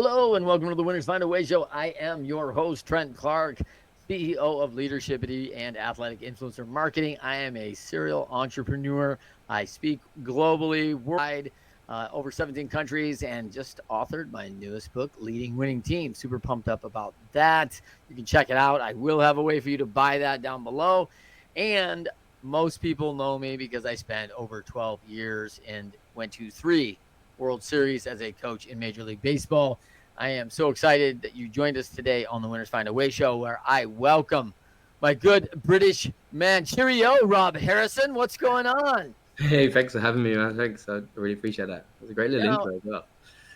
Hello and welcome to the Winners Find a Way show. I am your host, Trent Clark, CEO of Leadershipity and Athletic Influencer Marketing. I am a serial entrepreneur. I speak globally, worldwide, over 17 countries, and just authored my newest book, Leading Winning Teams. Super pumped up about that. You can check it out. I will have a way for you to buy that down below. And most people know me because I spent over 12 years and went to 3 World Series as a coach in Major League Baseball. I am so excited that you joined us today on the Winners Find a Way show, where I welcome my good British man. Cheerio, Rob Harrison. What's going on? Hey, thanks for having me, man. Thanks. I really appreciate that. It was a great You little know, intro as well.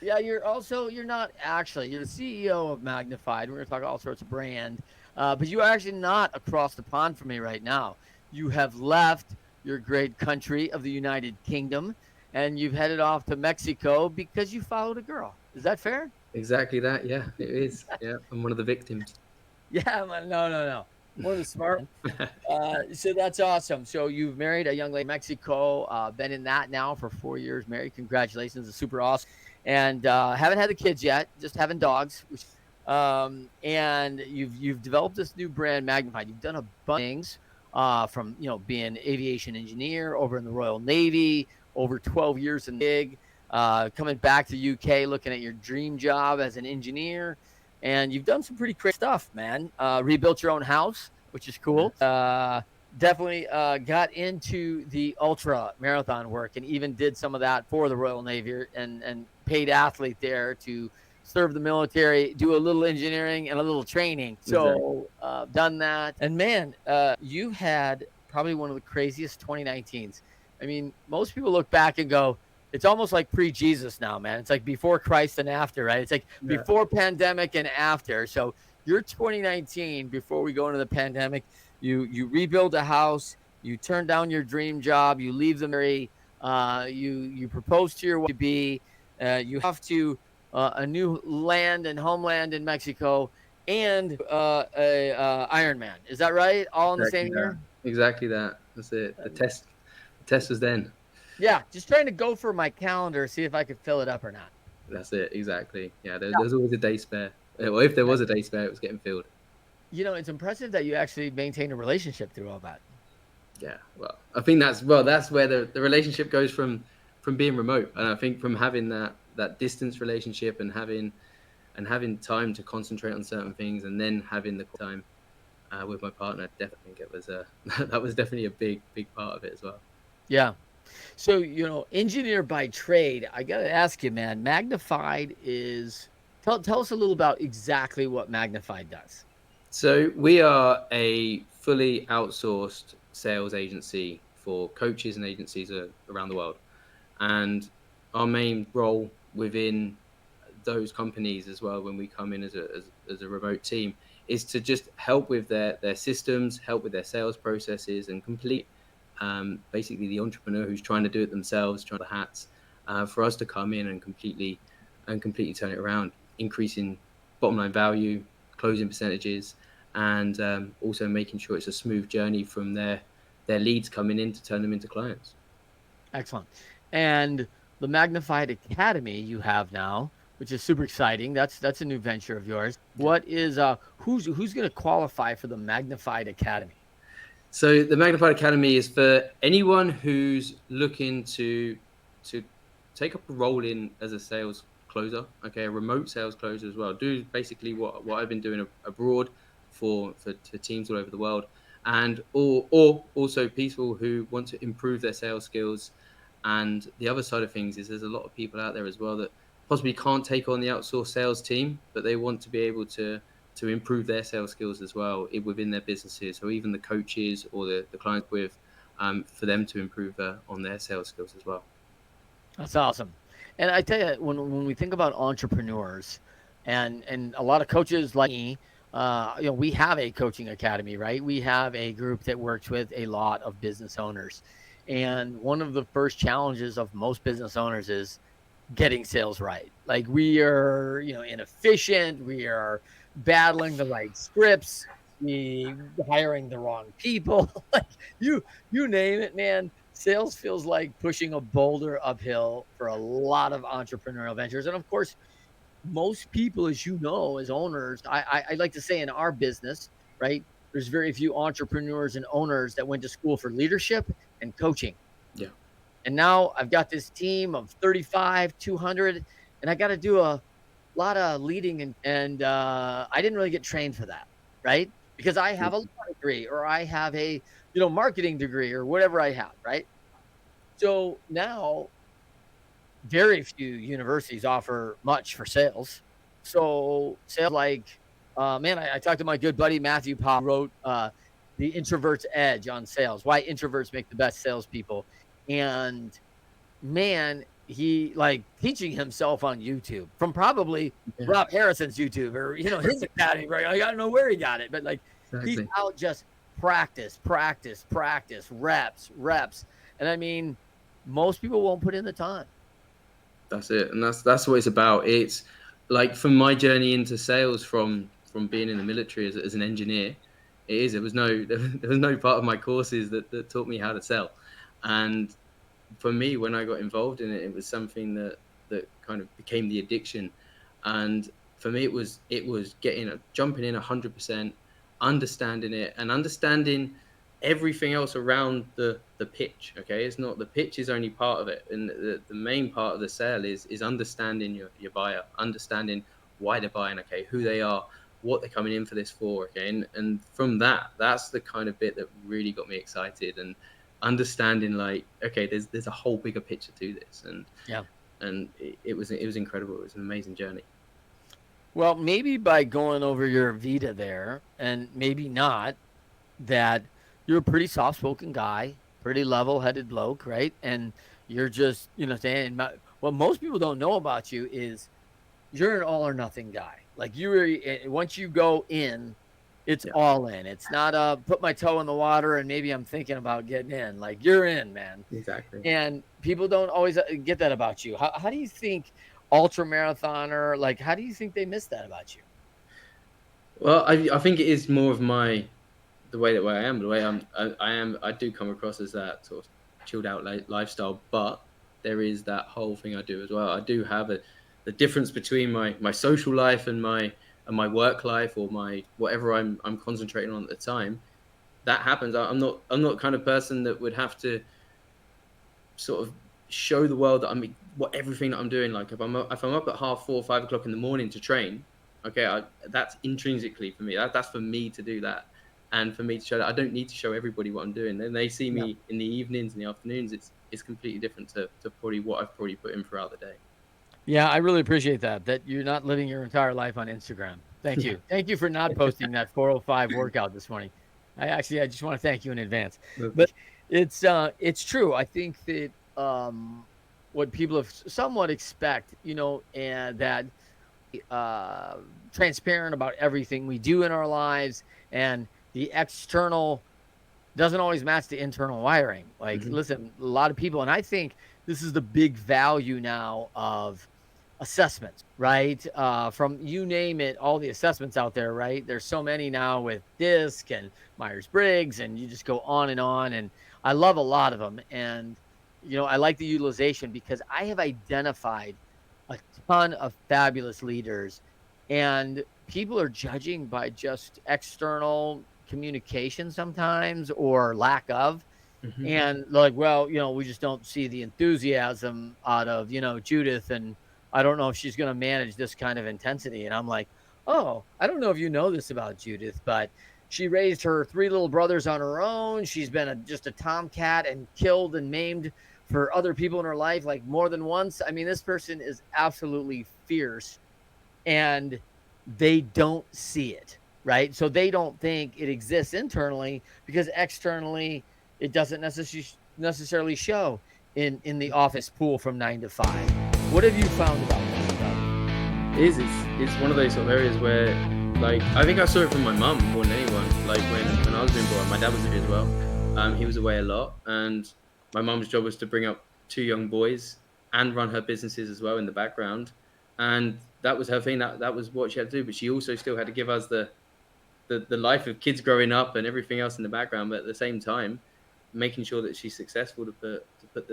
yeah, you're not actually, you're the CEO of Magnified. We're going to talk all sorts of brand, but you are actually not across the pond from me right now. You have left your great country of the United Kingdom and you've headed off to Mexico because you followed a girl. Is that fair? Exactly that. Yeah, it is. Yeah, I'm one of the victims. Yeah, man, no. One of the smart. So that's awesome. So you've married a young lady in Mexico, been in that now for 4 years married. Congratulations. It's super awesome. And haven't had the kids yet, just having dogs. And you've developed this new brand, Magnified. You've done a bunch of things from, being aviation engineer over in the Royal Navy, over 12 years in the gig, coming back to the UK, looking at your dream job as an engineer. And you've done some pretty crazy stuff, man. Rebuilt your own house, which is cool. Definitely got into the ultra marathon work and even did some of that for the Royal Navy and paid athlete there to serve the military, do a little engineering and a little training. So done that. And man, you had probably one of the craziest 2019s. I mean, most people look back and go, it's almost like pre-Jesus now, man. It's like before Christ and after, right? It's like before pandemic and after. So you're 2019, before we go into the pandemic, you rebuild a house, you turn down your dream job, you leave the marry, you propose to your wife to be, you have to a new land and homeland in Mexico, and a Ironman. Is that right? All in the Exactly same that. year? Exactly that. That's it. The test was then. Yeah, just trying to go for my calendar, see if I could fill it up or not. That's it. Exactly. Yeah, there's always a day spare. Well, if there was a day spare, it was getting filled. It's impressive that you actually maintain a relationship through all that. Yeah. Well, I think that's where the relationship goes from being remote, and I think from having that distance relationship and having time to concentrate on certain things, and then having the time with my partner. Definitely think it was that was definitely a big part of it as well. Yeah. So, engineer by trade, I got to ask you, man, Magnified is, tell us a little about exactly what Magnified does. So we are a fully outsourced sales agency for coaches and agencies around the world, and our main role within those companies as well, when we come in as a remote team, is to just help with their systems, help with their sales processes, and complete basically the entrepreneur who's trying to do it themselves, trying to hats, for us to come in and completely turn it around, increasing bottom line value, closing percentages, and also making sure it's a smooth journey from their leads coming in to turn them into clients. Excellent. And the Magnified Academy you have now, which is super exciting. That's a new venture of yours. What is who's going to qualify for the Magnified Academy? So the Magnified Academy is for anyone who's looking to take up a role in as a sales closer, okay, a remote sales closer as well. Do basically what I've been doing abroad for teams all over the world, and or also people who want to improve their sales skills. And the other side of things is there's a lot of people out there as well that possibly can't take on the outsourced sales team, but they want to be able to improve their sales skills as well within their businesses, or even the coaches or the clients with, for them to improve on their sales skills as well. That's awesome. And I tell you, when we think about entrepreneurs, and a lot of coaches like me, we have a coaching academy, right? We have a group that works with a lot of business owners, and one of the first challenges of most business owners is getting sales right. Like we are, inefficient. We are battling the right scripts. We hiring the wrong people. Like you name it, man. Sales feels like pushing a boulder uphill for a lot of entrepreneurial ventures. And of course, most people, as you know, as owners, I like to say in our business, right? There's very few entrepreneurs and owners that went to school for leadership and coaching. Yeah. And now I've got this team of 35, 200, and I got to do a lot of leading and I didn't really get trained for that, right? Because I have a law degree or I have a, marketing degree or whatever I have, right? So now very few universities offer much for sales. So sales like, man, I talked to my good buddy Matthew Pop, who wrote The Introvert's Edge on sales, why introverts make the best salespeople. And man, he like teaching himself on YouTube from probably Yeah. Rob Harrison's YouTube or his academy, right? Like, I don't know where he got it, but like he's Exactly. out just practice, practice, practice, reps, reps. And I mean, most people won't put in the time. That's it, and that's what it's about. It's like from my journey into sales from being in the military as an engineer. It is. There was no there was no part of my courses that taught me how to sell, and for me, when I got involved in it, it was something that kind of became the addiction. And for me, it was jumping in 100%, understanding it, and understanding everything else around the pitch. Okay, it's not the pitch is only part of it, and the main part of the sale is understanding your buyer, understanding why they're buying. Okay, who they are, what they're coming in for this for. Okay, and from that's the kind of bit that really got me excited and understanding like, okay, there's a whole bigger picture to this, Yeah. and it was incredible. It was an amazing journey. Well, maybe by going over your Vita there, and maybe not, that you're a pretty soft spoken guy, pretty level headed bloke, right? And you're just, saying, what most people don't know about you is you're an all or nothing guy. Like once you go in, it's Yeah, all in. It's not put my toe in the water and maybe I'm thinking about getting in. Like you're in, man. exactly. And people don't always get that about you. How do you think ultra marathoner, like, how do you think they miss that about you? Well, I think it is more of the way that way I am, the way I do come across as that sort of chilled out lifestyle, but there is that whole thing I do as well. I do have the difference between my social life and my work life or my whatever I'm concentrating on at the time. That happens. I'm not kind of person that would have to sort of show the world that what everything that I'm doing. Like if I'm up at 4:30, 5 o'clock in the morning to train, okay, that's intrinsically for me. That's for me to do that, and for me to show that I don't need to show everybody what I'm doing. Then they see Yeah. me in the evenings and the afternoons. It's completely different to probably what I've probably put in throughout the day. Yeah, I really appreciate that you're not living your entire life on Instagram. Thank Yeah, you. Thank you for not posting that 4:05 workout this morning. I just want to thank you in advance. lovely. But it's true. I think that what people have somewhat expect, and that uh transparent about everything we do in our lives, and the external doesn't always match the internal wiring. Like, Hmm. listen, a lot of people, and I think this is the big value now of assessments, right? From you name it, all the assessments out there, right? There's so many now with DISC and Myers Briggs, and you just go on and on. And I love a lot of them. And, I like the utilization because I have identified a ton of fabulous leaders, and people are judging by just external communication sometimes or lack of. Hmm. And like, well, we just don't see the enthusiasm out of, Judith. And I don't know if she's going to manage this kind of intensity. And I'm like, oh, I don't know if you know this about Judith, but she raised her three little brothers on her own. She's been just a tomcat and killed and maimed for other people in her life, like more than once. I mean, this person is absolutely fierce, and they don't see it, right? So they don't think it exists internally because externally it doesn't necessarily show in the office pool from 9 to 5. What have you found about that, brother? It's one of those sort of areas where, like, I think I saw it from my mum more than anyone. Like when I was being born, my dad was away as well. He was away a lot, and my mum's job was to bring up two young boys and run her businesses as well in the background, and that was her thing. That was what she had to do. But she also still had to give us the life of kids growing up and everything else in the background. But at the same time, making sure that she's successful to put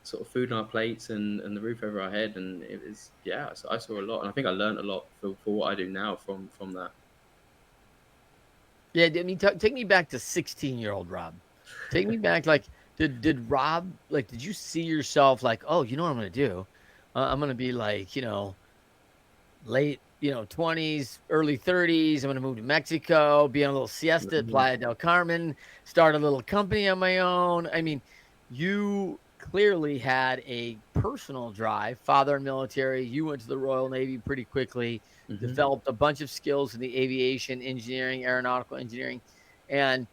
sort of food on our plates and the roof over our head, and it was yeah. So I saw a lot, and I think I learned a lot for what I do now from that. Yeah, I mean, take me back to 16-year-old Rob. Take me back, like, did Rob, like, did you see yourself like, oh, you know what I'm gonna do? I'm gonna be like, late, 20s, early 30s. I'm gonna move to Mexico, be on a little siesta at Mhm. Playa del Carmen, start a little company on my own. I mean, you clearly had a personal drive, father in military. You went to the Royal Navy pretty quickly, Mhm. developed a bunch of skills in the aviation, engineering, aeronautical engineering. And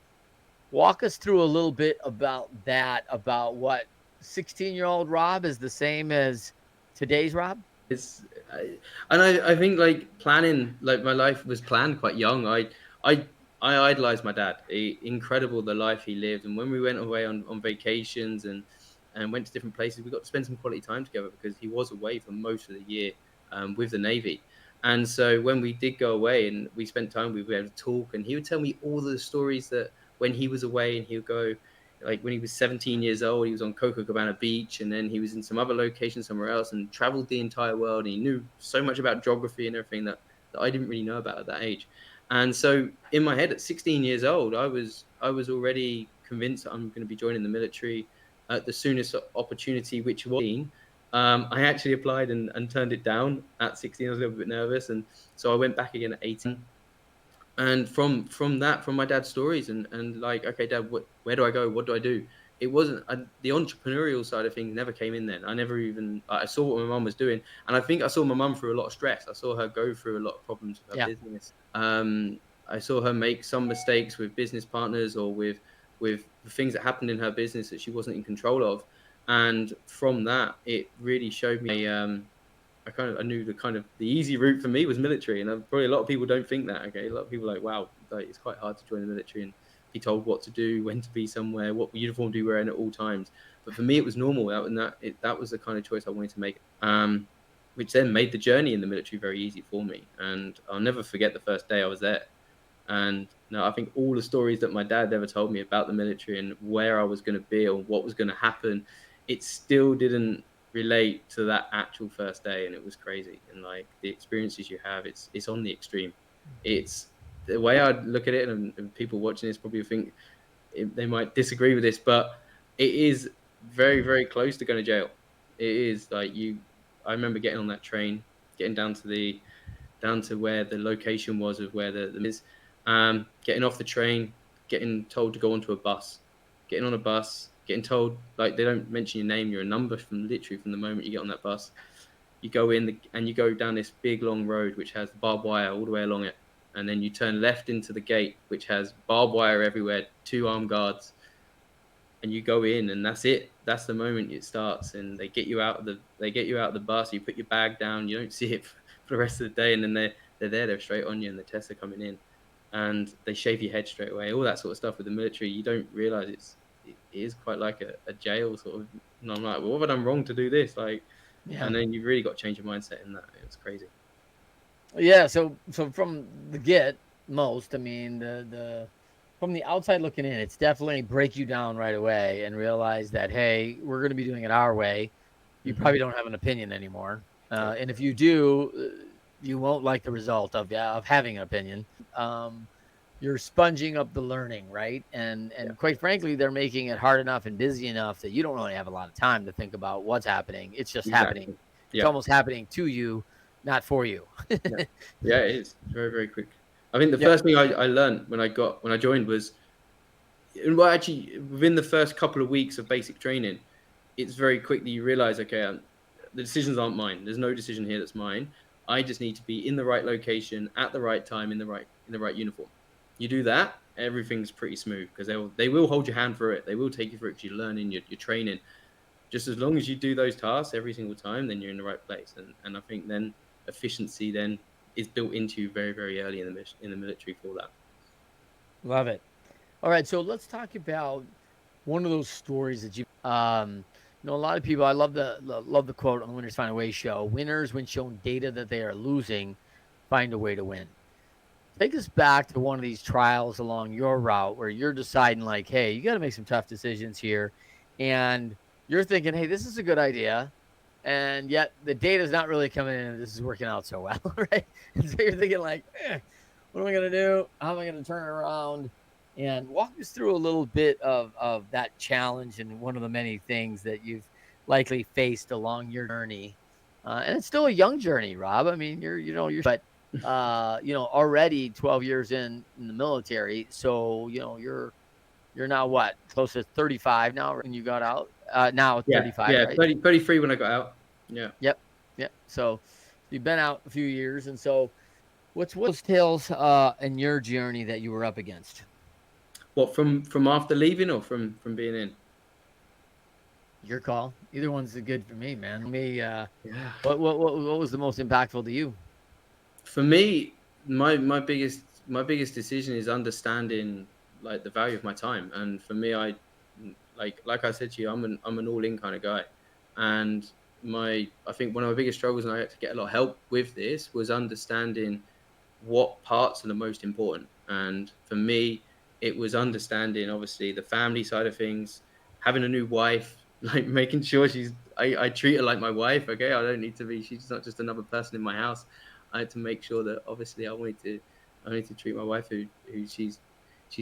walk us through a little bit about that, about what 16-year-old Rob is the same as today's Rob? It's I think like planning like my life was planned quite young. I I idolized my dad. Incredible the life he lived, and when we went away on vacations and went to different places, we got to spend some quality time together because he was away for most of the year with the Navy. And so when we did go away and we spent time, we were able to talk, and he would tell me all the stories that when he was away, and he would go like when he was 17 years old, he was on Copacabana Beach, and then he was in some other location somewhere else, and traveled the entire world. And he knew so much about geography and everything that I didn't really know about at that age. And so in my head, at 16 years old, I was already convinced that I'm going to be joining the military at the soonest opportunity, which was. I actually applied and turned it down at 16. I was a little bit nervous, and so I went back again at 18. And from that, from my dad's stories, and like, okay, dad, where do I go, what do I do? It wasn't the entrepreneurial side of things never came in. Then I never even I saw what my mum was doing, and I think I saw my mum through a lot of stress. I saw her go through a lot of problems with her Yeah. business. I saw her make some mistakes with business partners or with the things that happened in her business that she wasn't in control of. And from that, it really showed me I knew the kind of the easy route for me was military, and probably a lot of people don't think that. Okay, a lot of people are like, wow, like, it's quite hard to join the military and be told what to do, when to be somewhere, what uniform do you wear in at all times. But for me, it was normal. That was the kind of choice I wanted to make, which then made the journey in the military very easy for me. And I'll never forget the first day I was there. And no, I think all the stories that my dad ever told me about the military and where I was going to be or what was going to happen, it still didn't relate to that actual first day, and it was crazy. And like the experiences you have, it's on the extreme. It's the way I look at it, and people watching this probably think they might disagree with this, but it is very very close to going to jail. It is like you. I remember getting on that train, getting down to where the location was of where the is, getting off the train, getting told to go onto a bus, getting on a bus, getting told like they don't mention your name, you're a number from literally from the moment you get on that bus. You go and you go down this big long road which has barbed wire all the way along it, and then you turn left into the gate which has barbed wire everywhere, two armed guards, and you go in, and that's it. That's the moment it starts, and they get you out of the bus. You put your bag down. You don't see it for the rest of the day, and then they're there. They're straight on you, and the tests are coming in, and they shave your head straight away. All that sort of stuff with the military, you don't realize it is quite like a jail sort of. And I'm like, well, what have I done wrong to do this? Like, Yeah. and then you really got to change your mindset in that. It was crazy. Yeah, so from the get most, I mean, the from the outside looking in, it's definitely break you down right away and realize that, hey, we're going to be doing it our way. You Hmm. probably don't have an opinion anymore, Totally. and if you do, you won't like the result of, yeah, of having an opinion. You're sponging up the learning, right? Yeah. And quite frankly, they're making it hard enough and busy enough that you don't really have a lot of time to think about what's happening. It's just happening. Exactly. It's Yeah. almost happening to you, not for you. Yeah. Yeah. It is. It's very very quick. I think the Yep. first thing I learned when I joined was well, actually, within the first couple of weeks of basic training, it's very quickly you realize, okay, the decisions aren't mine. There's no decision here that's mine. I just need to be in the right location at the right time in the right uniform. You do that, everything's pretty smooth because they will hold your hand through it. They will take you through it because you're learning, you're training. Just as long as you do those tasks every single time, then you're in the right place. And I think then efficiency then is built into you very very early in in the military for that. Love it. All right, so let's talk about one of those stories that a lot of people. I love the quote on the Winners Find a Way show. Winners, when shown data that they are losing, find a way to win. Take us back to one of these trials along your route where you're deciding, like, hey, you got to make some tough decisions here, and you're thinking, "Hey, this is a good idea," and yet the data's not really coming in, and this is working out so well, right? And so you're thinking like, "What am I gonna do? How am I gonna turn it around?" And walk us through a little bit of that challenge and one of the many things that you've likely faced along your journey. And it's still a young journey, Rob. I mean, you're but already 12 years in the military, so you're now what? Close to 35 now when you got out? Now Yeah, 35, yeah, right? 30, 33 when I got out. Yeah. Yep. Yep. So you've been out a few years. And so what's tales in your journey that you were up against? What, from after leaving or from being in? Your call. Either one's good for me, man. Me, Yeah. what was the most impactful to you? For me, my biggest decision is understanding like the value of my time. And for me, like I said to you, I'm an all in kind of guy. And I think one of my biggest struggles, and I had to get a lot of help with this, was understanding what parts are the most important. And for me, it was understanding obviously the family side of things, having a new wife, like making sure I treat her like my wife. Okay. I don't need to be, she's not just another person in my house. I had to make sure that obviously I need to treat my wife who she's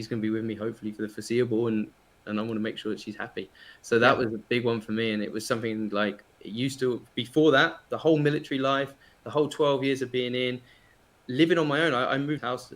going to be with me hopefully for the foreseeable. And I want to make sure that she's happy. So that Yeah. was a big one for me. And it was something like it used to, before that, the whole military life, the whole 12 years of being in, living on my own. I moved house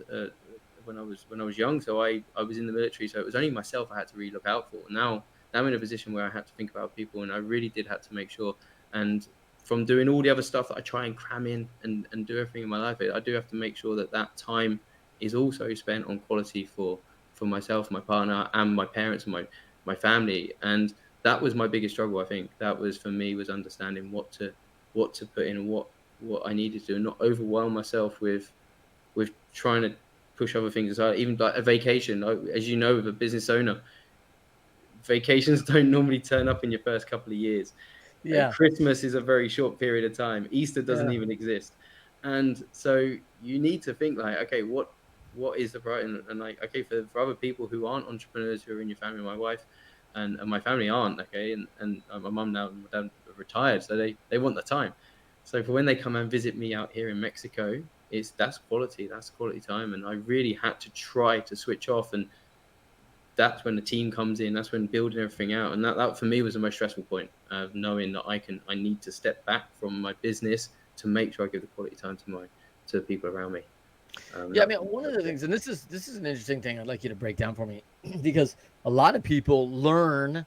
when I was young, so I was in the military. So it was only myself I had to really look out for. Now I'm in a position where I had to think about people, and I really did have to make sure. And from doing all the other stuff that I try and cram in and do everything in my life, I do have to make sure that that time is also spent on quality for myself, my partner, and my parents and my family. And that was my biggest struggle. I think that was for me was understanding what to put in and what I needed to do, and not overwhelm myself with trying to push other things aside. Even like a vacation, as you know, with a business owner, vacations don't normally turn up in your first couple of years. Yeah. Christmas is a very short period of time. Easter doesn't Yeah. even exist, and so you need to think like, okay, what is the right and like, okay, for other people who aren't entrepreneurs who are in your family, my wife and my family aren't okay, and my mum now and my dad are retired, so they want the time. So for when they come and visit me out here in Mexico, that's quality time, and I really had to try to switch off. And that's when the team comes in. That's when building everything out, and that for me was the most stressful point of knowing that I need to step back from my business to make sure I give the quality time to the people around me. Yeah, I That mean, was one of the the bit. things, and this is an interesting thing I'd like you to break down for me, because a lot of people learn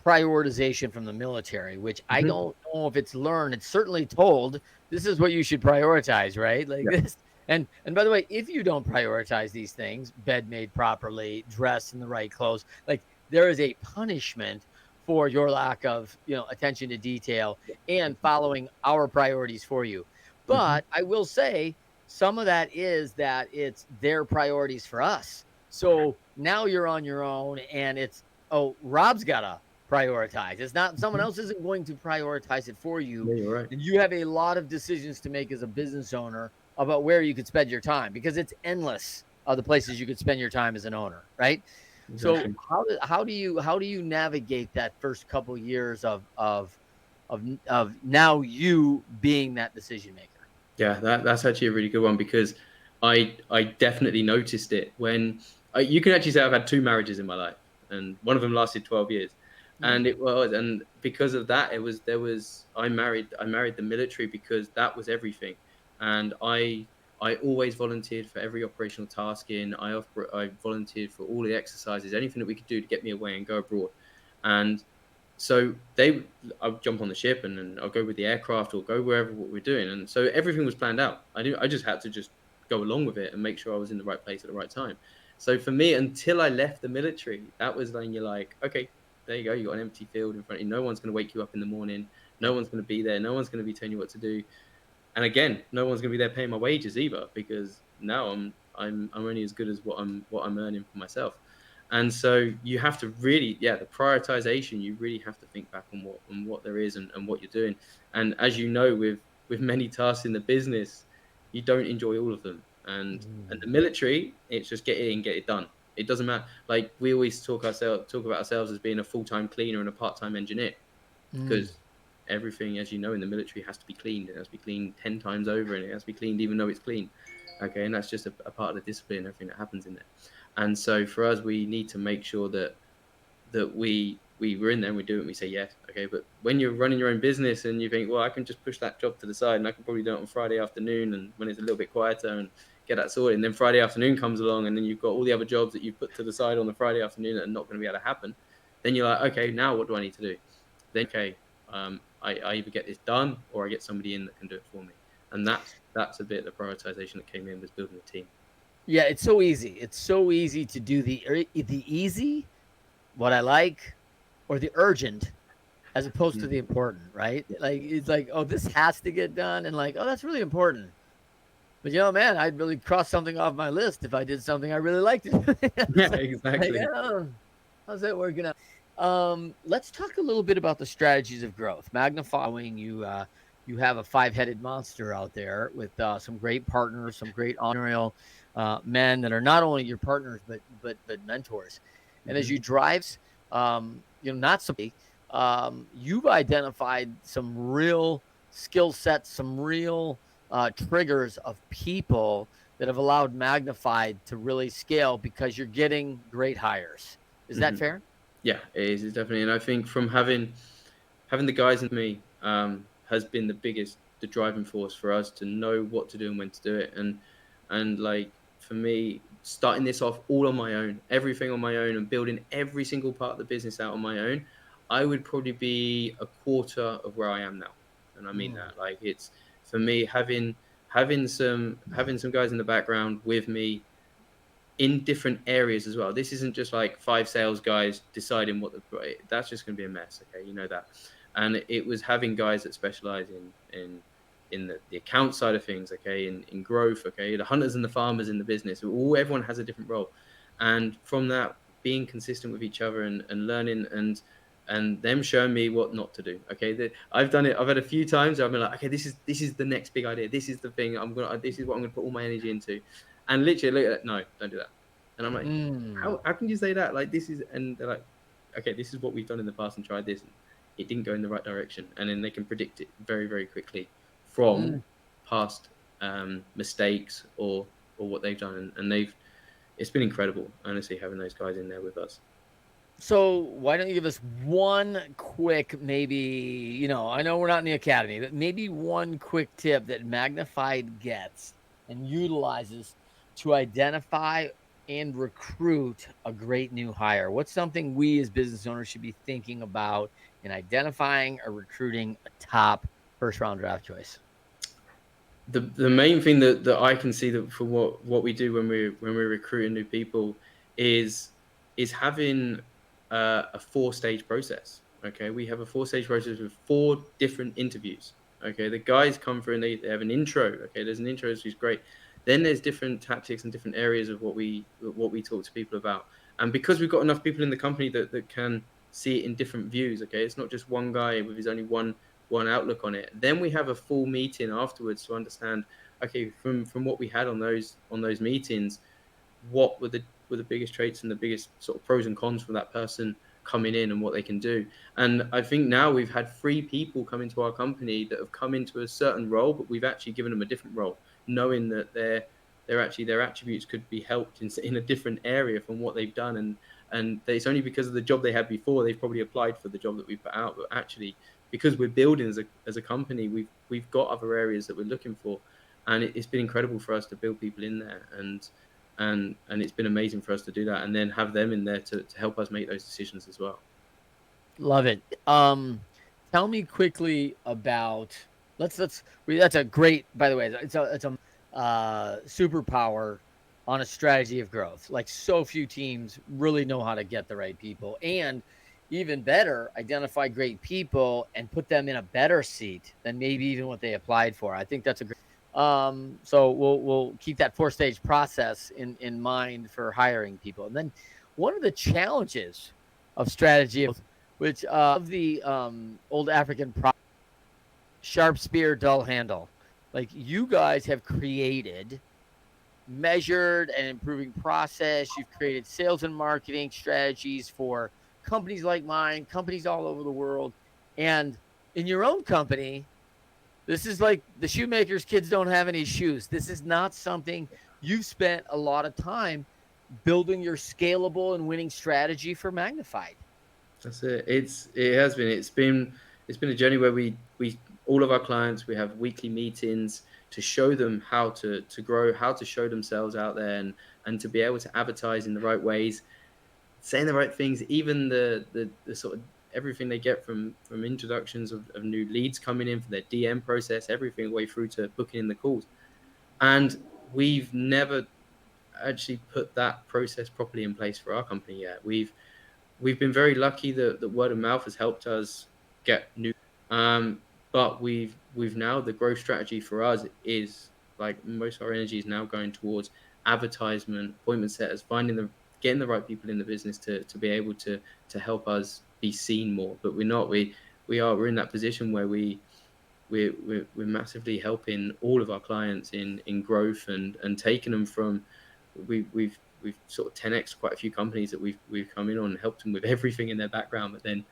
prioritization from the military, which I Mhm. don't know if it's learned. It's certainly told, this is what you should prioritize, right? Like Yeah. this. And by the way, if you don't prioritize these things, bed made properly, dress in the right clothes, like there is a punishment for your lack of, attention to detail and following our priorities for you. Mhm. But I will say some of that is that it's their priorities for us. So now you're on your own and it's, oh, Rob's got to prioritize. It's not, someone Mhm. else isn't going to prioritize it for you. Yeah, you're right. And you have a lot of decisions to make as a business owner about where you could spend your time, because it's endless the places you could spend your time as an owner, right? So Exactly. how do you navigate that first couple years of now you being that decision maker? Yeah, that's actually a really good one because I definitely noticed it when you can actually say I've had two marriages in my life, and one of them lasted 12 years, Mhm. and because of that, I married the military because that was everything, and I always volunteered for every operational task in. I volunteered for all the exercises, anything that we could do to get me away and go abroad, and so I'll jump on the ship and then I'll go with the aircraft or go wherever what we're doing. And so everything was planned out. I just had to just go along with it and make sure I was in the right place at the right time. So for me, until I left the military, that was when you're like, okay, there you go. You got an empty field in front of you. No one's going to wake you up in the morning. No Yep. one's going to be there. No one's going to be telling you what to do. And again, no one's going to be there paying my wages either because now I'm only as good as what I'm earning for myself. And so you have to really, yeah, the prioritization. You really have to think back on what there is and what you're doing. And as you know, with many tasks in the business, you don't enjoy all of them. And the Mm. military, it's just get in, get it done. It doesn't matter. Like we always talk about ourselves as being a full-time cleaner and a part-time engineer. Mm. because everything, as you know, in the military has to be cleaned. It has to be cleaned 10 times over, and it has to be cleaned even though it's clean. Okay, and that's just a part of the discipline, everything that happens in there. And so for us, we need to make sure that we were in there and we do it and we say yes, okay. But when you're running your own business and you think, well, I can just push that job to the side and I can probably do it on Friday afternoon and when it's a little bit quieter and get that sorted, and then Friday afternoon comes along and then you've got all the other jobs that you put to the side on the Friday afternoon that are not going to be able to happen, then you're like, okay, now what do I need to do? Then okay, I either get this done or I get somebody in that can do it for me. And that's a bit the prioritization that came in, was building a team. Yeah, it's so easy. It's so easy to do the easy, what I like, or the urgent as opposed to Mhm. the important, right? Yeah. Like it's like, oh, this has to get done, and like, oh, that's really important. But man, I'd really cross something off my list if I did something I really liked. It's Yeah, like, exactly. oh, how's that working out? Let's talk a little bit about the strategies of growth. Magnifying you, you have a five-headed monster out there with some great partners, some great entrepreneurial men that are not only your partners but mentors. And as Hmm. you drives, not so you've identified some real skill sets, some real triggers of people that have allowed Magnified to really scale because you're getting great hires. Is that Hmm. fair? Yeah, it is. It's definitely, and I think from having the guys in me has been the driving force for us to know what to do and when to do it, and like for me, starting this off all on my own, everything on my own, and building every single part of the business out on my own, I would probably be a quarter of where I am now, and I mean Mm. that. Like it's for me having some guys in the background with me in different areas as well. This isn't just like five sales guys deciding what that's just going to be a mess. Okay, you know that. And it was having guys that specialize in the account side of things. Okay, in growth. Okay, the hunters and the farmers in the business. Everyone has a different role, and from that, being consistent with each other and learning and them showing me what not to do. Okay, I've done it. I've had a few times where I've been like, okay, this is the next big idea. This is the thing This is what I'm gonna put all my energy into, and literally look at it, no, don't do that. And I'm like, Mm. how can you say that? Like this is, and they're like, okay, this is what we've done in the past and tried this, and it didn't go in the right direction. And then they can predict it very, very quickly from Mm. past mistakes or what they've done, and they've it's been incredible, honestly, having those guys in there with us. So why don't you give us one quick, maybe, I know we're not in the academy, but maybe one quick tip that Magnified gets and utilizes to identify and recruit a great new hire. What's something we as business owners should be thinking about in identifying or recruiting a top first round draft choice? The main thing that I can see that for what we do when we're recruiting new people is is having a four-stage process. Okay, we have a four-stage process with four different interviews. Okay, the guys come through and they have an intro. Okay, there's an intro which is great. Then there's different tactics and different areas of what we talk to people about. And because we've got enough people in the company that can see it in different views. Okay, it's not just one guy with his only one outlook on it. Then we have a full meeting afterwards to understand, okay, from what we had on those meetings, what were the biggest traits and the biggest sort of pros and cons for that person coming in and what they can do. And I think now we've had three people come into our company that have come into a certain role, but we've actually given them a different role, knowing that their attributes could be helped in a different area from what they've done, and it's only because of the job they had before they've probably applied for the job that we put out, but actually because we're building as a company, we've got other areas that we're looking for, and it's been incredible for us to build people in there, and it's been amazing for us to do that and then have them in there to help us make those decisions as well. Love it. Tell me quickly about that's a great, by the way, it's a superpower on a strategy of growth. Like so few teams really know how to get the right people and even better, identify great people and put them in a better seat than maybe even what they applied for. I think that's a great so we'll keep that four stage process in mind for hiring people. And then one of the challenges of strategy which of the old African sharp spear, dull handle. Like you guys have created measured and improving process. You've created sales and marketing strategies for companies like mine, companies all over the world. And in your own company, this is like the shoemaker's kids don't have any shoes. This is not something you've spent a lot of time building your scalable and winning strategy for Magnified. That's it. It has been. It's been a journey where we all of our clients, we have weekly meetings to show them how to grow, how to show themselves out there, and to be able to advertise in the right ways, saying the right things, even the sort of everything they get from introductions of new leads coming in for their DM process, everything way through to booking in the calls. And we've never actually put that process properly in place for our company yet. We've been very lucky that word of mouth has helped us get new. Um, but we've now the growth strategy for us is like most of our energy is now going towards advertisement, appointment setters, finding the getting the right people in the business to be able to help us be seen more. But we're in that position where we're massively helping all of our clients in growth and taking them from we've sort of 10x quite a few companies that we've come in on and helped them with everything in their background, but then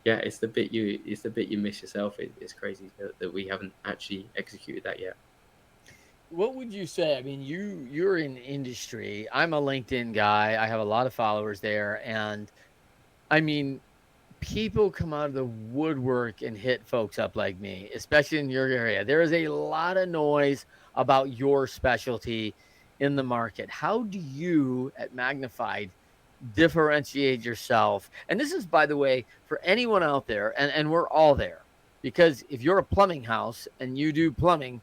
yeah, it's the bit you miss yourself. It's crazy that we haven't actually executed that yet. What would you say? I mean, you're in industry. I'm a LinkedIn guy. I have a lot of followers there, and I mean, people come out of the woodwork and hit folks up like me, especially in your area. There is a lot of noise about your specialty in the market. How do you at Magnified differentiate yourself? And this is, by the way, for anyone out there, and we're all there, because if you're a plumbing house and you do plumbing,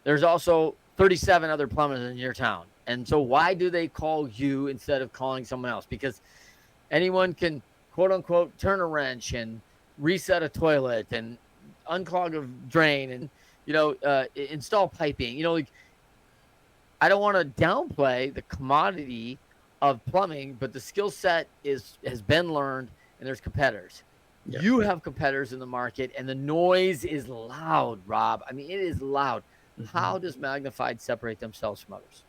there's also 37 other plumbers in your town. And so why do they call you instead of calling someone else? Because anyone can quote unquote turn a wrench and reset a toilet and unclog a drain and install piping. Like, I don't want to downplay the commodity of plumbing, but the skill set is has been learned, and there's competitors. Yeah. You have competitors in the market, and the noise is loud, Rob. I mean, it is loud. Mhm. How does Magnified separate themselves from others?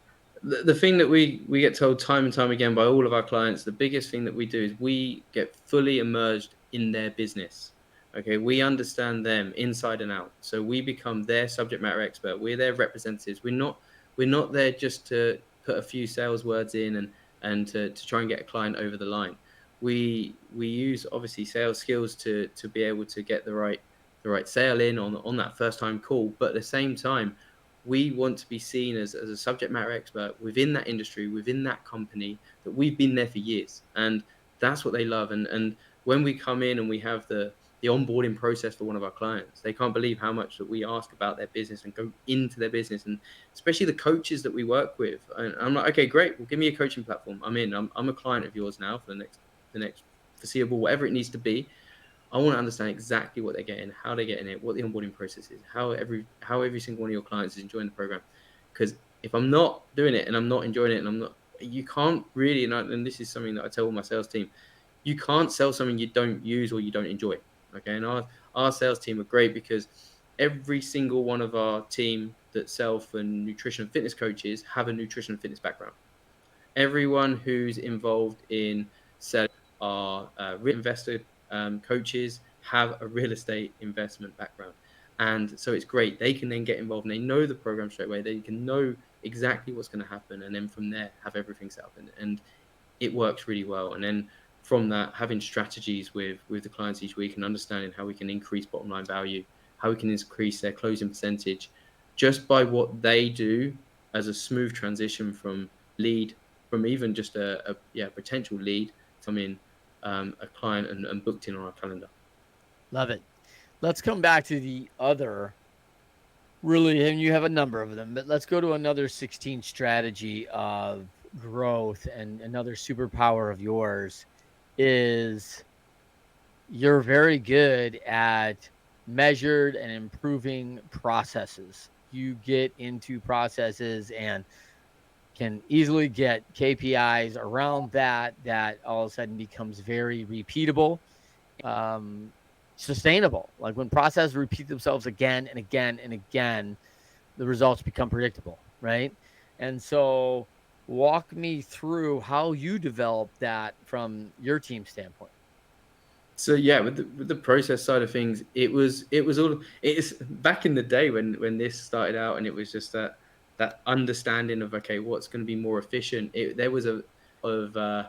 The thing that we get told time and time again by all of our clients, the biggest thing that we do is we get fully immersed in their business. Okay, we understand them inside and out, so we become their subject matter expert. We're their representatives. We're not there just to put a few sales words in and to try and get a client over the line. We use obviously sales skills to be able to get the right sale in on that first time call, but at the same time we want to be seen as a subject matter expert within that industry, within that company, that we've been there for years. And that's what they love. And when we come in and we have the onboarding process for one of our clients, they can't believe how much that we ask about their business and go into their business. And especially the coaches that we work with. And I'm like, okay, great. Well, give me a coaching platform. I'm in. I'm a client of yours now for the next foreseeable, whatever it needs to be. I want to understand exactly what they're getting, how they're getting it, what the onboarding process is, how every single one of your clients is enjoying the program. Because if I'm not doing it and I'm not enjoying it and I'm not, you can't really. And this is something that I tell all my sales team, you can't sell something you don't use or you don't enjoy. Okay, and our sales team are great because every single one of our team that sell for nutrition and fitness coaches have a nutrition and fitness background. Everyone who's involved in selling our real investor coaches have a real estate investment background. And so it's great. They can then get involved and they know the program straight away. They can know exactly what's going to happen. And then from there, have everything set up. And it works really well. And then from that, having strategies with the clients each week and understanding how we can increase bottom line value, how we can increase their closing percentage just by what they do as a smooth transition from lead, from even just a yeah potential lead coming a client and booked in on our calendar. Love it. Let's come back to the other really, and you have a number of them, but let's go to another 16 strategy of growth, and another superpower of yours is you're very good at measured and improving processes. You get into processes and can easily get KPIs around that all of a sudden becomes very repeatable, um, sustainable. Like when processes repeat themselves again and again and again, the results become predictable, right? And so, walk me through how you develop that from your team standpoint. So yeah, with the process side of things, it was all it's back in the day when this started out, and it was just that understanding of okay, what's going to be more efficient. There was a of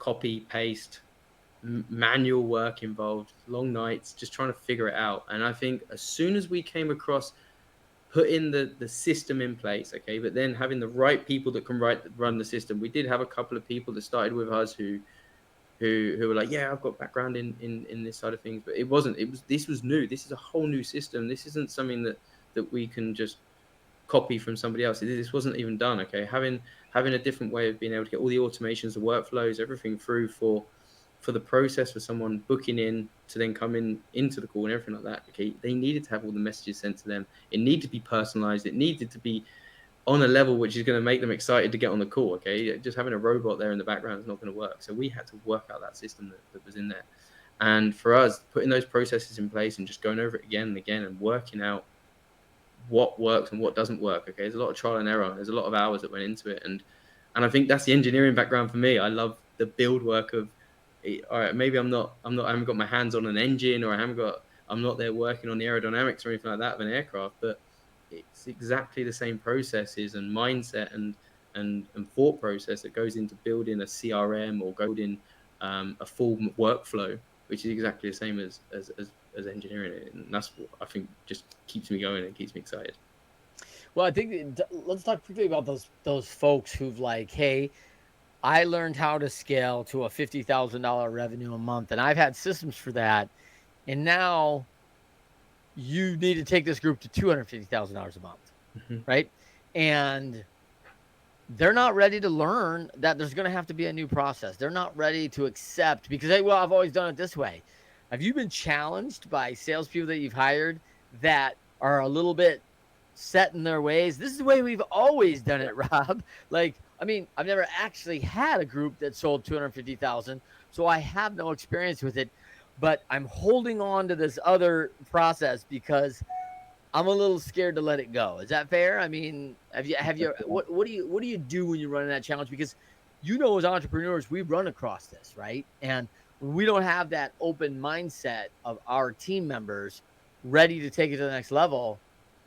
copy paste manual work involved, long nights, just trying to figure it out. And I think as soon as we came across putting the system in place, okay, but then having the right people that can run the system. We did have a couple of people that started with us who were like, yeah, I've got background in this side of things, but it wasn't. It was this was new. This is a whole new system. This isn't something that we can just copy from somebody else. This wasn't even done. Okay, having a different way of being able to get all the automations, the workflows, everything through for the process for someone booking in to then come in into the call and everything like that. Okay, they needed to have all the messages sent to them. It needed to be personalized. It needed to be on a level which is going to make them excited to get on the call. Okay, just having a robot there in the background is not going to work. So we had to work out that system that was in there. And for us, putting those processes in place and just going over it again and again and working out what works and what doesn't work. Okay, there's a lot of trial and error. There's a lot of hours that went into it, and I think that's the engineering background for me. I love the build work of, all right, maybe I haven't got my hands on an engine, or I'm not there working on the aerodynamics or anything like that of an aircraft, but it's exactly the same processes and mindset and thought process that goes into building a CRM or building a full workflow, which is exactly the same as engineering, and that's what I think just keeps me going and keeps me excited. Well, I think let's talk quickly about those folks who've like, hey, I learned how to scale to a $50,000 revenue a month, and I've had systems for that, and now you need to take this group to $250,000 a month, Mm-hmm. right? And they're not ready to learn that there's going to have to be a new process. They're not ready to accept because, hey, well, I've always done it this way. Have you been challenged by salespeople that you've hired that are a little bit set in their ways? This is the way we've always done it, Rob. Like, I mean, I've never actually had a group that sold 250,000, so I have no experience with it, but I'm holding on to this other process because I'm a little scared to let it go. Is that fair? I mean, have you what do you do when you're running that challenge? Because as entrepreneurs, we run across this, right? And when we don't have that open mindset of our team members ready to take it to the next level,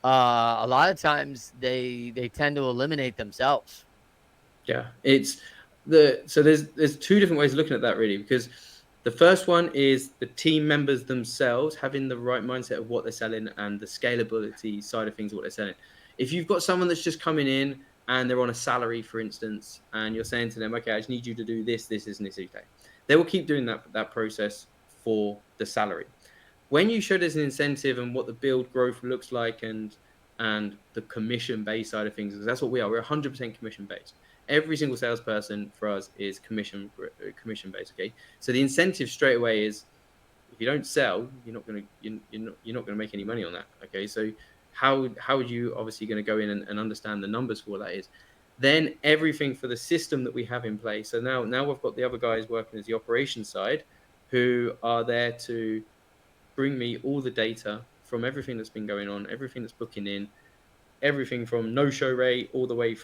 a lot of times they tend to eliminate themselves. Yeah, it's so there's two different ways of looking at that really, because the first one is the team members themselves having the right mindset of what they're selling and the scalability side of things of what they're selling. If you've got someone that's just coming in and they're on a salary, for instance, and you're saying to them, okay, I just need you to do this and this each day, they will keep doing that process for the salary. When you show there's an incentive and what the build growth looks like and the commission based side of things, because that's what we are. We're 100% commission based. Every single salesperson for us is commission based. Okay, so the incentive straight away is if you don't sell, you're not gonna make any money on that. Okay, so how are you obviously going to go in and understand the numbers for what that is? Then everything for the system that we have in place. So now we've got the other guys working as the operations side, who are there to bring me all the data from everything that's been going on, everything that's booking in, everything from no show rate all the way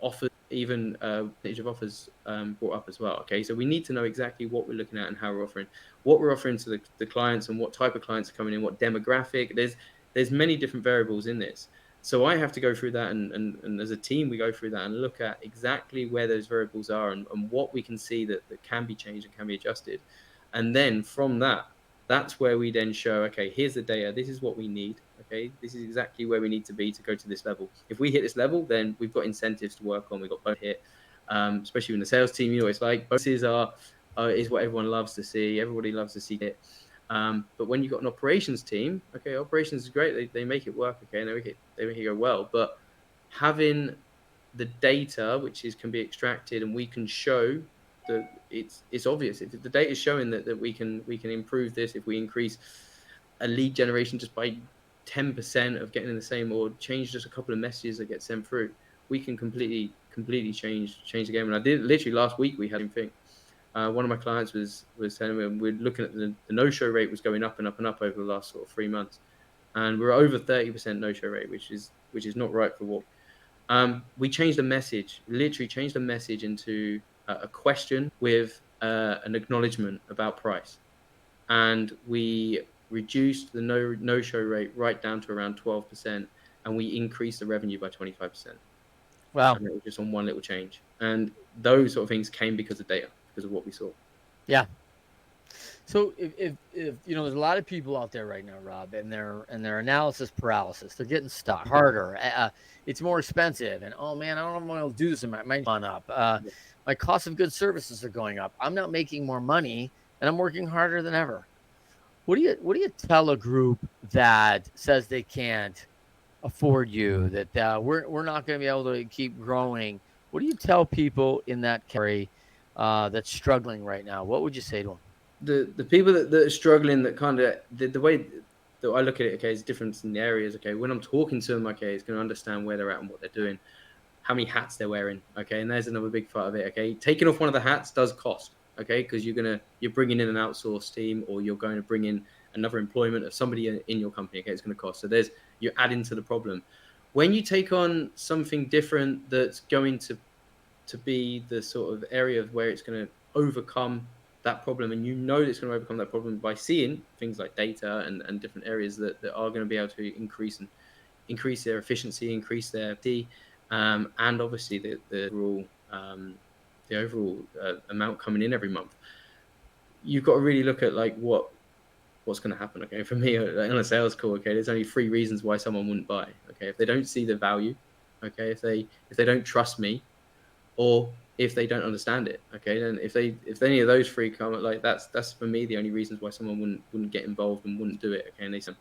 offers, even percentage of offers brought up as well. Okay, so we need to know exactly what we're looking at and how we're offering, what we're offering to the clients and what type of clients are coming in, what demographic. There's many different variables in this. So I have to go through that, and as a team, we go through that and look at exactly where those variables are and what we can see that can be changed and can be adjusted. And then from that, that's where we then show, okay, here's the data. This is what we need. Okay, this is exactly where we need to be to go to this level. If we hit this level, then we've got incentives to work on. We've got both hit, especially in the sales team. It's like bonuses is what everyone loves to see. Everybody loves to see it. But when you've got an operations team, okay, operations is great. They make it work. Okay, and they make it go well. But having the data, which can be extracted, and we can show that it's obvious. If the data is showing that we can improve this, if we increase a lead generation just by 10% of getting in the same, or change just a couple of messages that get sent through, we can completely change the game. And I did literally last week we had the same thing. One of my clients was telling me, we're looking at the no-show rate was going up and up and up over the last sort of 3 months, and we're over 30% no-show rate, which is not right for what. We changed the message, literally changed the message into a question with an acknowledgement about price. and we reduced the no show rate right down to around 12%, and we increased the revenue by 25%. Wow. And it was just on one little change. And those sort of things came because of data, because of what we saw. Yeah. So if there's a lot of people out there right now, Rob, and their analysis paralysis, they're getting stuck harder. It's more expensive, and oh man, I don't know if I'm going to do this. And my gone up. My cost of goods services are going up. I'm not making more money, and I'm working harder than ever. What do you tell a group that says they can't afford you, that we're not going to be able to keep growing? What do you tell people in that category that's struggling right now? What would you say to them? The people that are struggling, that kind of the way that I look at it, okay, is different in the areas. Okay, when I'm talking to them, okay, it's going to understand where they're at and what they're doing, how many hats they're wearing. Okay, and there's another big part of it. Okay, taking off one of the hats does cost. Okay, because you're bringing in an outsourced team, or you're going to bring in another employment of somebody in your company. Okay, it's going to cost. So you're adding to the problem. When you take on something different that's going to be the sort of area of where it's going to overcome that problem, and it's going to overcome that problem by seeing things like data and different areas that are going to be able to increase their efficiency, increase their T, and obviously the overall amount coming in every month. You've got to really look at like what's going to happen. Okay, for me on a sales call, okay, there's only three reasons why someone wouldn't buy. Okay, if they don't see the value, okay, if they don't trust me, or if they don't understand it. Okay, then if any of those three come, like that's for me the only reasons why someone wouldn't get involved and wouldn't do it. Okay, and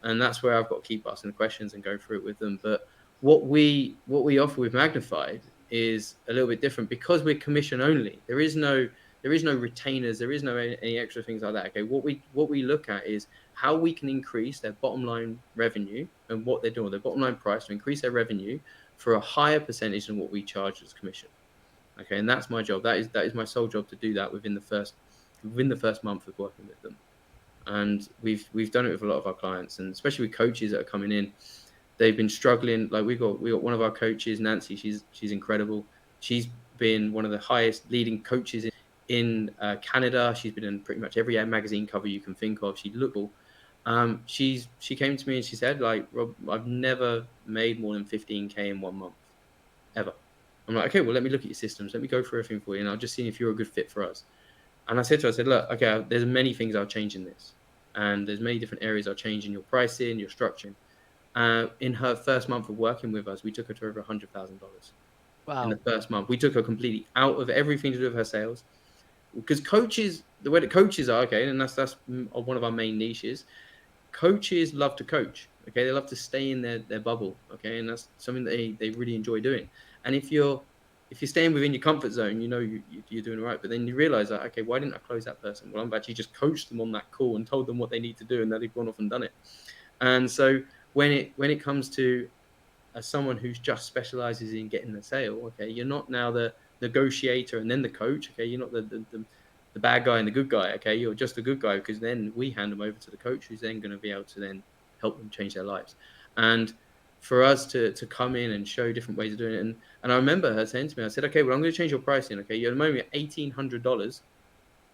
and that's where I've got to keep asking the questions and go through it with them. But what we offer with Magnified is a little bit different because we're commission only. There is no retainers. There is no any extra things like that. Okay, what we look at is how we can increase their bottom line revenue and what they're doing, their bottom line price to increase their revenue for a higher percentage than what we charge as commission. Okay, and that's my job. That is my sole job to do that within the first month of working with them. And we've done it with a lot of our clients, and especially with coaches that are coming in. They've been struggling. Like we got one of our coaches, Nancy. She's incredible. She's been one of the highest leading coaches in Canada. She's been in pretty much every magazine cover you can think of. She looked cool. She came to me and she said, like, Rob, I've never made more than 15K in 1 month ever. I'm like, okay, well, let me look at your systems. Let me go through everything for you, and I'll just see if you're a good fit for us. And I said to her, I said, look, okay, there's many things I'll change in this, and there's many different areas I'll change in your pricing, your structuring. In her first month of working with us, we took her to over $100,000 in the Wow. first month. We took her completely out of everything to do with her sales, because coaches, the way that coaches are, okay, and that's one of our main niches. Coaches love to coach. Okay, they love to stay in their bubble. Okay, and that's something that they really enjoy doing. And if you're staying within your comfort zone, you're doing all right. But then you realize that, okay, why didn't I close that person? Well, I've actually just coached them on that call and told them what they need to do, and that they've gone off and done it. And so when it comes to someone who's just specializes in getting the sale, okay, you're not now the negotiator and then the coach. Okay, you're not the bad guy and the good guy. Okay, you're just a good guy, because then we hand them over to the coach, who's then going to be able to then help them change their lives. And for us to come in and show different ways of doing it, and I remember her saying to me, I said, okay, well, I'm going to change your pricing. Okay, you're at the moment at $1,800, and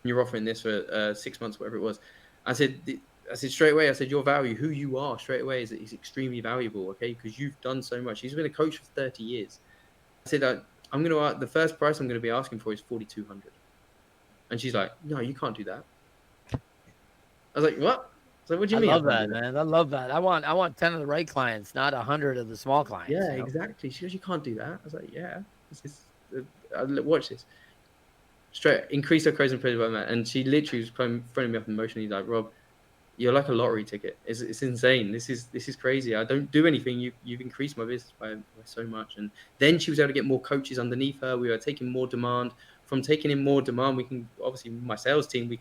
you're offering this for 6 months, whatever it was. I said, straight away, I said, your value, who you are, straight away is extremely valuable. Okay, because you've done so much. He's been a coach for 30 years. I said, I'm going to the first price I'm going to be asking for is 4,200. And she's like, no, you can't do that. I was like, what? So what do I you mean I love can't do that, that? man. I love that. I want 10 of the right clients, not 100 of the small clients, Yeah, you know? exactly. She goes, you can't do that. I was like, yeah, this is, watch this. Straight increase her closing price by that. And she literally was phoning me up emotionally, like, Rob, you're like a lottery ticket. It's insane. This is crazy. I don't do anything. You've increased my business by so much. And then she was able to get more coaches underneath her. We were taking more demand. From taking in more demand, we can obviously, my sales team, we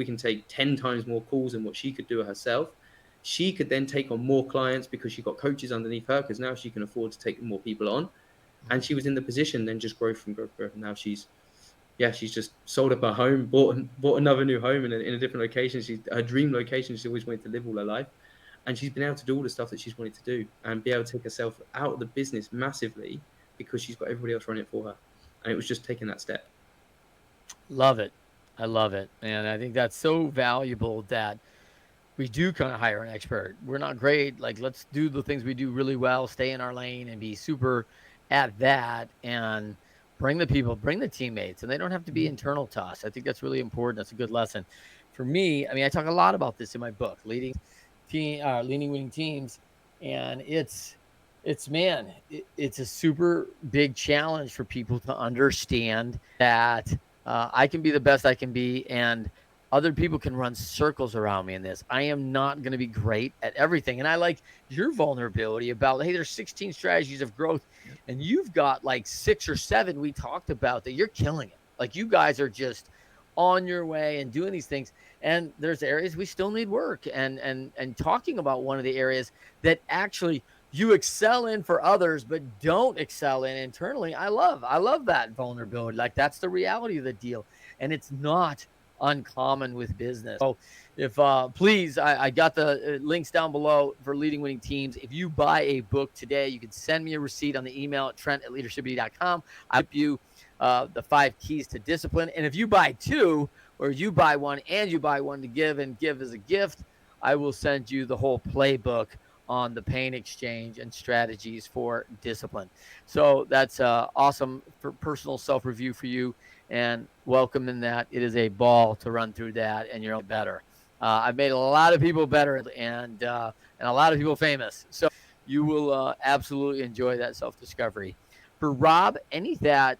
can take 10 times more calls than what she could do herself. She could then take on more clients because she got coaches underneath her, because now she can afford to take more people on. And she was in the position then just growth from growth. Now she's just sold up her home, bought another new home in a different location. She's her dream location. She's always wanted to live all her life, and she's been able to do all the stuff that she's wanted to do, and be able to take herself out of the business massively, because she's got everybody else running it for her, and it was just taking that step. Love it. I love it. And I think that's so valuable that we do kind of hire an expert. We're not great. Like, let's do the things we do really well, stay in our lane and be super at that and bring the people, bring the teammates, and they don't have to be Mhm. internal to us. I think that's really important. That's a good lesson for me. I mean, I talk a lot about this in my book, leading winning teams. And it's man, it's a super big challenge for people to understand that I can be the best I can be. And other people can run circles around me in this. I am not going to be great at everything. And I like your vulnerability about, hey, there's 16 strategies of growth, Yeah. and you've got like 6 or 7 we talked about that you're killing it. Like, you guys are just on your way and doing these things. And there's areas we still need work. And talking about one of the areas that actually you excel in for others but don't excel in internally. I love that vulnerability. Like, that's the reality of the deal. And it's not uncommon with business. So if please, I got the links down below for leading winning teams. If you buy a book today, you can send me a receipt on the email at trent@leadershipity.com. I'll give you the 5 keys to discipline. And if you buy two, or you buy one and you buy one to give and give as a gift, I will send you the whole playbook on the pain exchange and strategies for discipline. So that's awesome for personal self review for you, and welcome in that. It is a ball to run through that, and you're better. I've made a lot of people better, and a lot of people famous. So you will absolutely enjoy that self discovery. For Rob, any that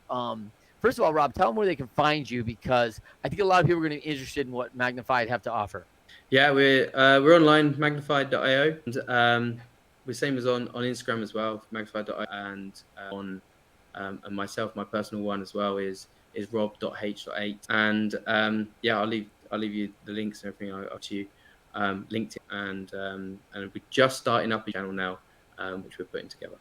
first of all, Rob, tell them where they can find you, because I think a lot of people are going to be interested in what Magnified have to offer. Yeah, we're online, magnified.io, and we're same as on Instagram as well, magnified.io, and on and myself, my personal one as well is rob.h.8, and yeah, I'll leave you the links and everything up to you, LinkedIn, and we're just starting up a channel now, which we're putting together.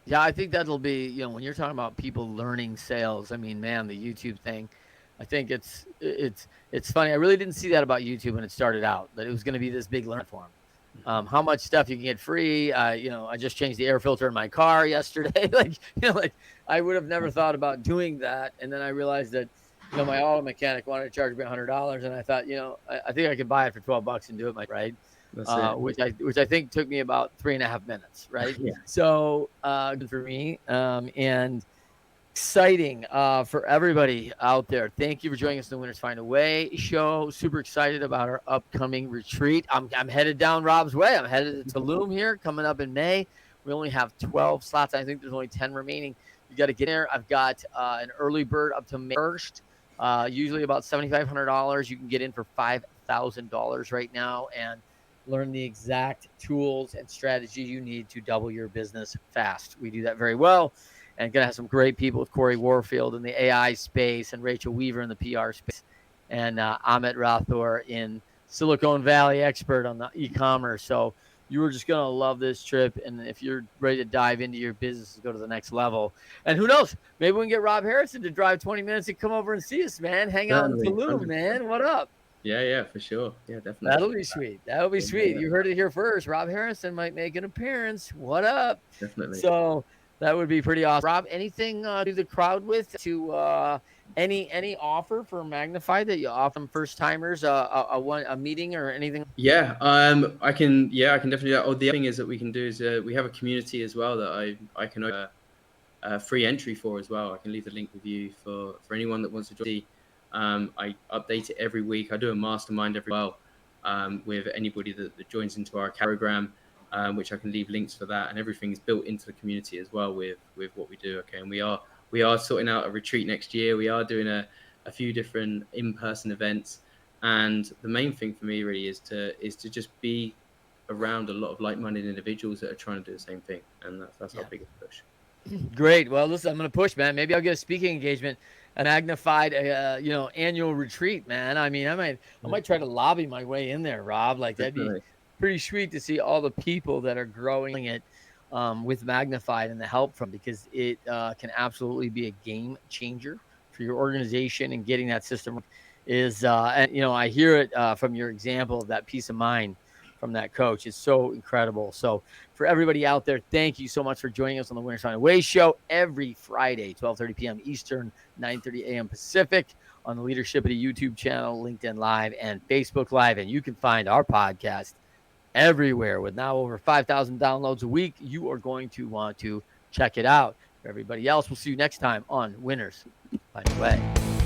Yeah, I think that'll be, when you're talking about people learning sales, I mean, man, the YouTube thing, I think it's funny. I really didn't see that about YouTube when it started out, that it was going to be this big learn form. How much stuff you can get free. I just changed the air filter in my car yesterday. Like I would have never thought about doing that. And then I realized that, my auto mechanic wanted to charge me $100. And I thought, I think I could buy it for $12 and do it right. That's it. Which I think took me about 3.5 minutes, right? Yeah. So good for me. And exciting for everybody out there. Thank you for joining us in the Winners Find a Way show. Super excited about our upcoming retreat. I'm headed down Rob's way. I'm headed to Tulum here coming up in May. We only have 12 slots. I think there's only 10 remaining. You got to get there. I've got an early bird up to May 1st, usually about $7,500. You can get in for $5,000 right now and learn the exact tools and strategy you need to double your business fast. We do that very well, and going to have some great people with Corey Warfield in the AI space, and Rachel Weaver in the PR space, and Amit Rathor in Silicon Valley, expert on the e-commerce. So you are just going to love this trip. And if you're ready to dive into your business and go to the next level, and who knows, maybe we can get Rob Harrison to drive 20 minutes and come over and see us, man. Hang out in Certainly, Tulum, 100%. man. What up? Yeah, yeah, for sure. Yeah, definitely. That'll be sweet. That'll be Yeah, sweet. You heard it here first. Rob Harrison might make an appearance. What up? definitely. So that would be pretty awesome. Rob, anything to the crowd with, to any offer for Magnified that you offer them first timers, a meeting or anything? Yeah, I can definitely do that. Oh, the other thing is that we can do is we have a community as well that I can free entry for as well. I can leave the link with you for anyone that wants to join. I update it every week. I do a mastermind every well with anybody that joins into our program, which I can leave links for that, and everything is built into the community as well with what we do. Okay, and we are sorting out a retreat next year. We are doing a few different in-person events, and the main thing for me really is to just be around a lot of like-minded individuals that are trying to do the same thing, and that's our Yeah. biggest push. Great. Well, listen, I'm going to push, man. Maybe I'll get a speaking engagement, a Magnified, annual retreat, man. I mean, I might try to lobby my way in there, Rob. Like, that'd be Definitely. pretty sweet to see all the people that are growing it with Magnified and the help from, because it can absolutely be a game changer for your organization, and getting that system is, and I hear it from your example of that peace of mind from that coach. It's so incredible. So for everybody out there, thank you so much for joining us on the Winners Find a Way show every Friday, 12:30 p.m. Eastern, 9:30 a.m. Pacific, on the Leadershipity YouTube channel, LinkedIn Live, and Facebook Live. And you can find our podcast everywhere with now over 5,000 downloads a week. You are going to want to check it out. For everybody else, we'll see you next time on Winners Find a Way.